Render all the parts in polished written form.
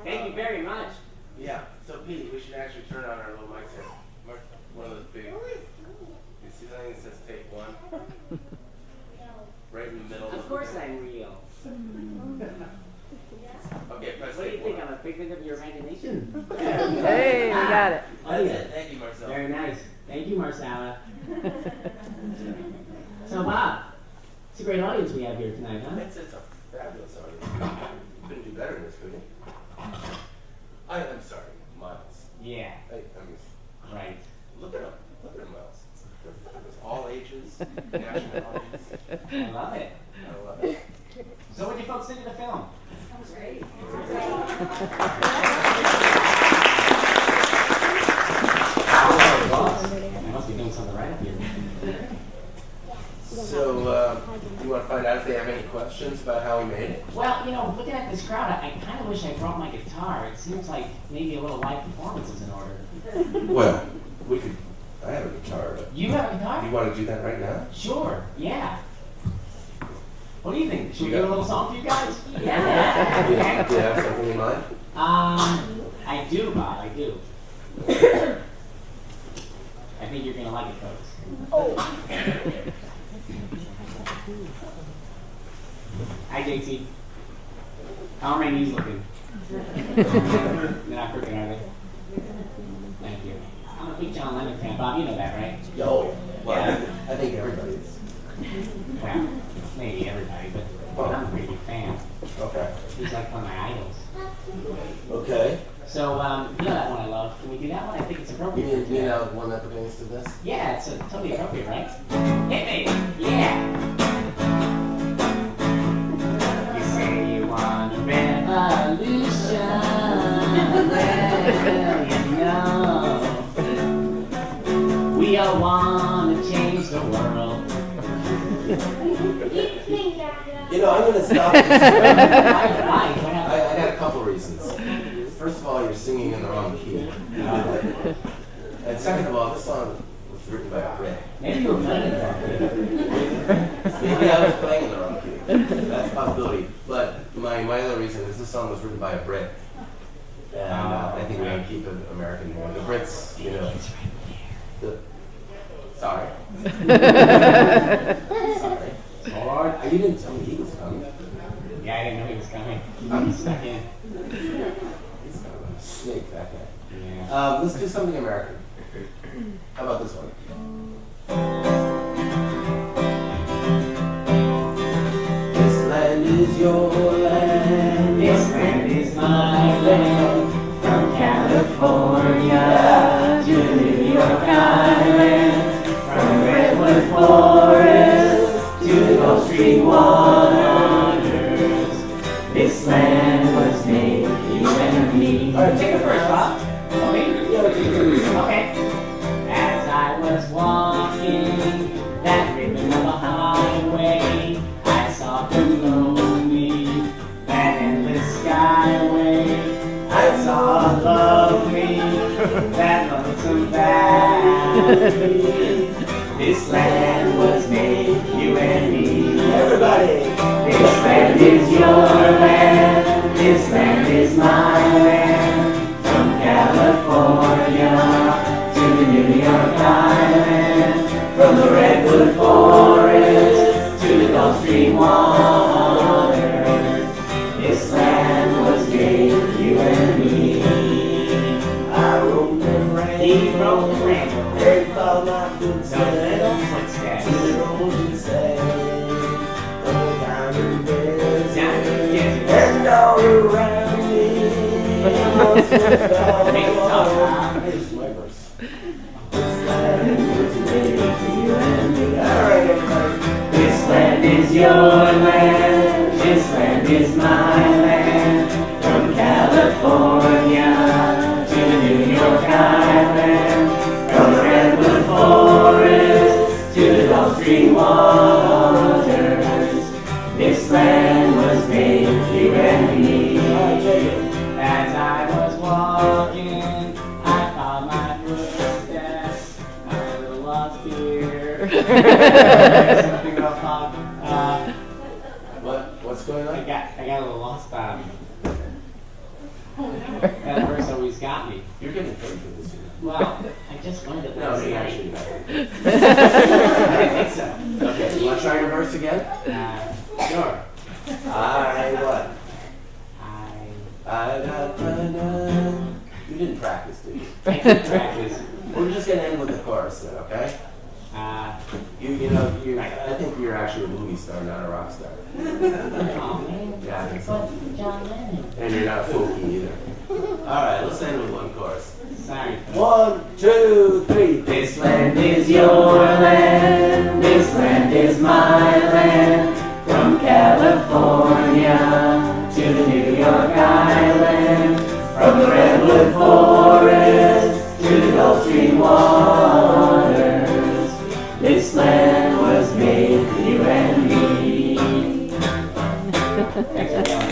Thank you very much. Yeah, so Pete, we should actually turn on our little mics here. One of those big, you see something that says take one? Right in the middle. Of course I'm real. Okay, press What do you take think? one. I'm a figment of your imagination? Hey, we got it. That's it. Thank you, Marcel. Very nice. Thank you, Marcella. So, Bob, it's a great audience we have here tonight, huh? It's a fabulous audience. You couldn't do better than this, could you? I'm sorry, Miles. Yeah, I mean, right. look at them. Look at them, Miles. They're fabulous. All ages, nationalities. I love it. I love it. So what do you folks think of the film? That was great. I must be doing something right up here. So, you want to find out if they have any questions about how we made it? Well, you know, looking at this crowd, I kind of wish I brought my guitar. It seems like maybe a little live performance is in order. Well, we could. I have a guitar, but You have a guitar? you want to do that right now? Sure, yeah. What do you think? Should we You do a got- little song for you guys? Do you have something in mind? I do, Bob, I do. I think you're gonna like it, folks. Hi, JT. How are my knees looking? They're not crooked, are they? Thank you. I'm a big John Lennon fan. Bob, you know that, right? Yo, well, Yeah. I think everybody is. Well, maybe everybody, but I'm a pretty big fan. Okay. He's like one of my idols. Okay. So, you know that one I love. Can we do that one? I think it's You appropriate. mean the one that pertains to this? Yeah, it's totally appropriate, right? Hit me! Yeah! You say you want a revolution. Well, you know, we all want to change the world. You know, I'm going to stop this. Why? I got a couple reasons. First of all, you're singing in the wrong key. And second of all, this song was written by a Brit. Maybe you were playing it wrong. Maybe I was playing in the wrong key. That's a possibility. But my other reason is this song was written by a Brit. And I think we ought to keep it American more. The Brits, you know. Sorry. Sorry. Lord. You didn't tell me he was coming. Yeah, I didn't know he was coming. He stuck in. He's kind of a snake, that guy. Yeah. Let's do something American. How about this one? This land is your land. This land is my land. From California to New York Island. From Redwood Forest to the Gulf Stream waters. This land was made for you and me. Alright, take it first, Bob. Okay. Okay. As I was walking that ribbon of a highway, I saw below me that endless skyway. I saw lovely that lonesome valley. This land was made for you and me. Everybody! This land is your land. This land is my land. From California to the New York Island. From the Redwood Forest to the Gulf Stream waters. This land was made for you and me. I rode the rainbow. He rode the rainbow. They followed my footsteps. The little footsteps. To the road and say, oh, diamond desert. And all around me. Make it tough, huh? This is my verse. This land was made for you and me. Alright, everybody. This land is your land. This land is my land. From California to the New York Island. From the Redwood Forest to the Gulf Stream waters. This land was made for you and me. As I was walking, I found my footsteps. A little Here. Something about pop. What's going on? I got a little lost on. That verse always got me. You're getting paid for this. Well, I just learned it No, last you're night. actually not. I didn't think so. Okay, you want to try your verse again? Sure. I what? I got done. You didn't practice, did you? I did practice. We're just gonna end with the chorus then, okay? I think you're actually a movie star, not a rock star. Oh, man. Yeah, I think so. But John Lennon. And you're not folky either. All right, let's end with one chorus. Sorry. 1, 2, 3. This land is your land. This land is my land. From California to the New York Island. From the redwood forest to the Gulf Stream waters. This land was made for you and me. Thanks for coming.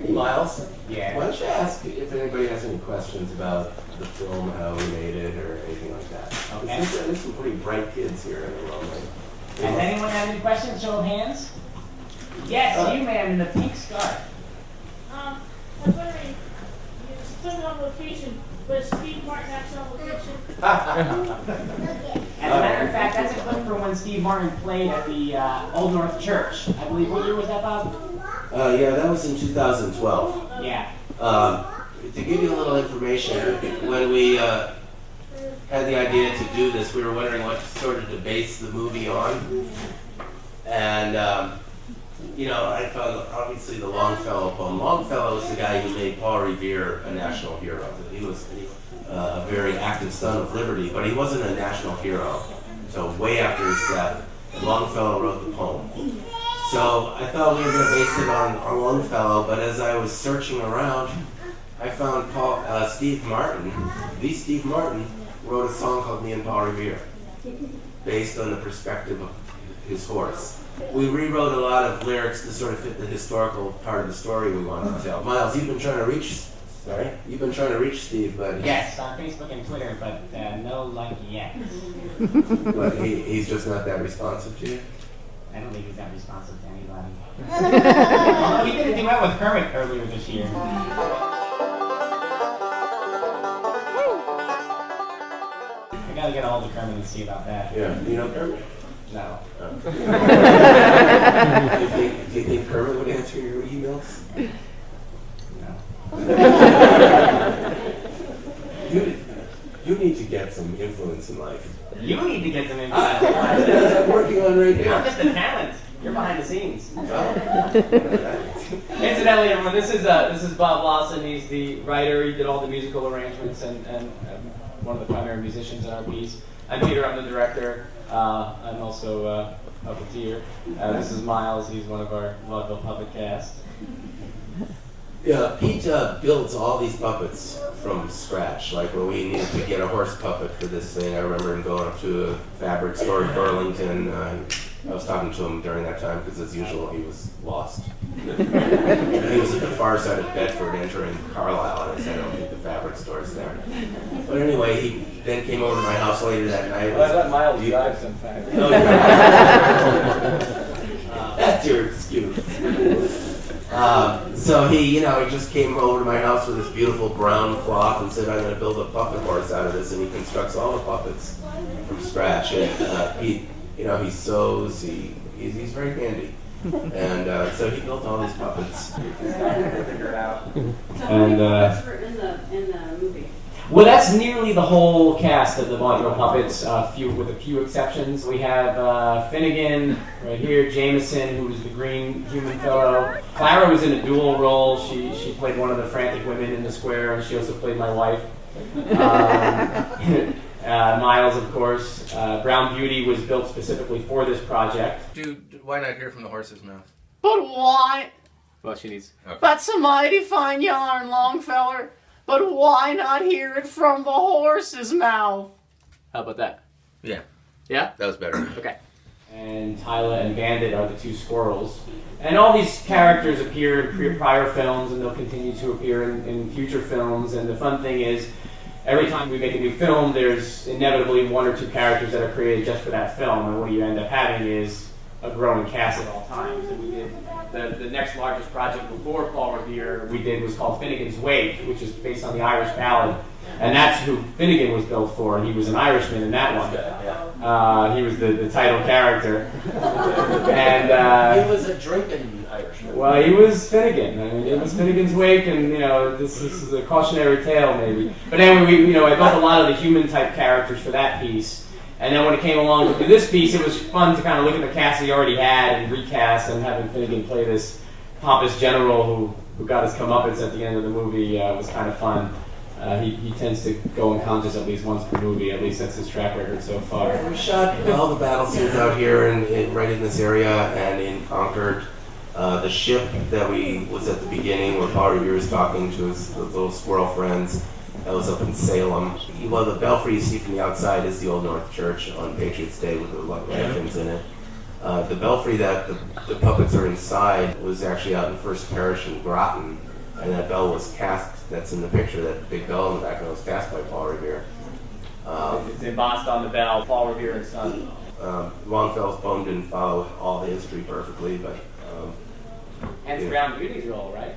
Miles? Yeah. Why don't you ask if anybody has any questions about the film, how we made it, or anything like that? Okay. There's some pretty bright kids here in the room. Has anyone had any questions? Show of hands. Yes, you ma'am in the pink scarf. I was wondering, you took it on location, but Steve Martin actually on location. As a matter of fact, that's a clip from when Steve Martin played at the Old North Church. I believe, what year was that, Bob? Yeah, that was in 2012. Yeah. To give you a little information, when we had the idea to do this, we were wondering what sort of to base the movie on. And, I found obviously the Longfellow poem. Longfellow is the guy who made Paul Revere a national hero. He was a very active son of liberty, but he wasn't a national hero until way after his death. And Longfellow wrote the poem. So I thought we were going to base it on Longfellow, but as I was searching around, I found Steve Martin. The Steve Martin wrote a song called Me and Paul Revere, based on the perspective of his horse. We rewrote a lot of lyrics to sort of fit the historical part of the story we wanted to tell. Miles, you've been trying to reach Steve, but Yes, on Facebook and Twitter, but no luck yet. but he's just not that responsive to you. I don't think he's that responsive to anybody. Although he did a duet with Kermit earlier this year. I gotta get a hold of Kermit and see about that. Yeah, do you know Kermit? No. Do you think Kermit would answer your emails? No. You need to get some influence in life. You need to get some info. That's what I'm working on right now. I'm just a talent. You're behind the scenes. Oh. Incidentally, everyone, this is Bob Lawson. He's the writer. He did all the musical arrangements and one of the primary musicians in our piece. I'm Peter. I'm the director. I'm also a puppeteer. This is Miles. He's one of our vaudeville puppet cast. Yeah, Pete builds all these puppets from scratch. Like when we needed to get a horse puppet for this thing, I remember him going up to a fabric store in Burlington. I was talking to him during that time because, as usual, he was lost. He was at the far side of Bedford entering Carlisle, and I said, I don't think the fabric store's there. But anyway, he then came over to my house later that night. Well, I let Miles drive, in fact. Oh, yeah. That's your excuse. So he just came over to my house with this beautiful brown cloth and said, I'm going to build a puppet horse out of this, and he constructs all the puppets from scratch. And he sews, he's very handy. And so he built all these puppets. He's got to figure it out. And in the movie. well, that's nearly the whole cast of the vaudeville puppets, with a few exceptions. We have Finnegan right here, Jameson, who was the green human fellow. Clara was in a dual role. She played one of the frantic women in the square, and she also played my wife. Miles, of course. Brown Beauty was built specifically for this project. Dude, why not hear from the horse's mouth? But why? Well, she needs. Okay. That's a mighty fine yarn, Longfellow. But why not hear it from the horse's mouth? How about that? Yeah, Yeah? that was better. Okay. and Tyla and Bandit are the two squirrels. And all these characters appear in prior films, and they'll continue to appear in future films. And the fun thing is, every time we make a new film, there's inevitably one or two characters that are created just for that film. And what you end up having is a growing cast at all times. And we did the next largest project before Paul Revere we did was called Finnegan's Wake, which is based on the Irish ballad. And that's who Finnegan was built for, and he was an Irishman in that one. He was the title character. And he was a drinking Irishman. well, he was Finnegan. I mean, it was Finnegan's Wake, and this is a cautionary tale, maybe. But anyway, I built a lot of the human type characters for that piece. And then when it came along to do this piece, it was fun to kind of look at the cast he already had and recast, and having Finnegan play this pompous general who got his comeuppance at the end of the movie was kind of fun. He tends to go unconscious at least once per movie. At least that's his track record so far. We shot all the battle scenes out here, right in this area, and in Concord. The ship that was at the beginning, where Paul Revere was talking to his little squirrel friends, that was up in Salem. Well, the belfry you see from the outside is the Old North Church on Patriots' Day with the lanterns in it. The belfry that the puppets are inside was actually out in First Parish in Groton, and that bell was cast. That's in the picture. That big bell in the background was cast by Paul Revere. It's embossed on the bell, Paul Revere and Son. Longfellow's poem didn't follow all the history perfectly, but Hence yeah. Brown Beauty's role, right?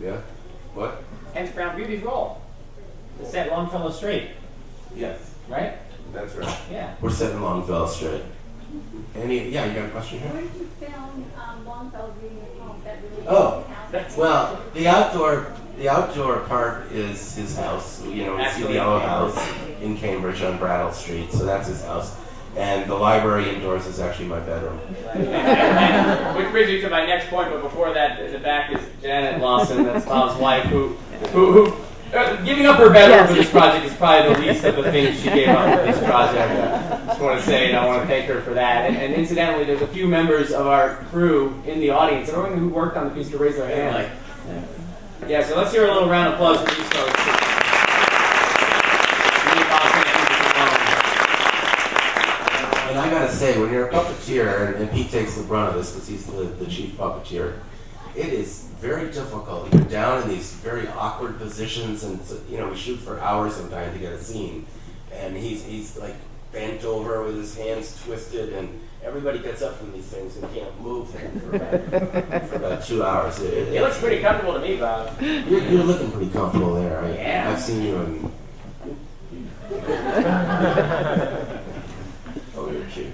Yeah. What? Hence Brown Beauty's role. To set Longfellow straight, Yes. right? That's right. Yeah. We're setting Longfellow straight. You got a question here? Where did you film Longfellow reading the poem? That really Oh, house? well, the outdoor part is his house. We see Actually, the yellow house in Cambridge on Brattle Street, so that's his house. And the library indoors is actually my bedroom. Which brings me to my next point, but before that, in the back is Janet Lawson, that's Bob's wife, who giving up her bedroom for this project is probably the least of the things she gave up for this project. I just want to say, and I want to thank her for that. And incidentally, there's a few members of our crew in the audience, everyone who worked on the piece to raise their hand. Yeah, so let's hear a little round of applause for these folks. And I gotta say, when you're a puppeteer, and Pete takes the brunt of this because he's the chief puppeteer, it is very difficult. You're down in these very awkward positions, and we shoot for hours sometimes to get a scene, and he's like bent over with his hands twisted, and everybody gets up from these things and can't move for about 2 hours. It looks pretty comfortable to me, Bob. You're looking pretty comfortable there. Yeah. I've seen you in. Oh, you're cute.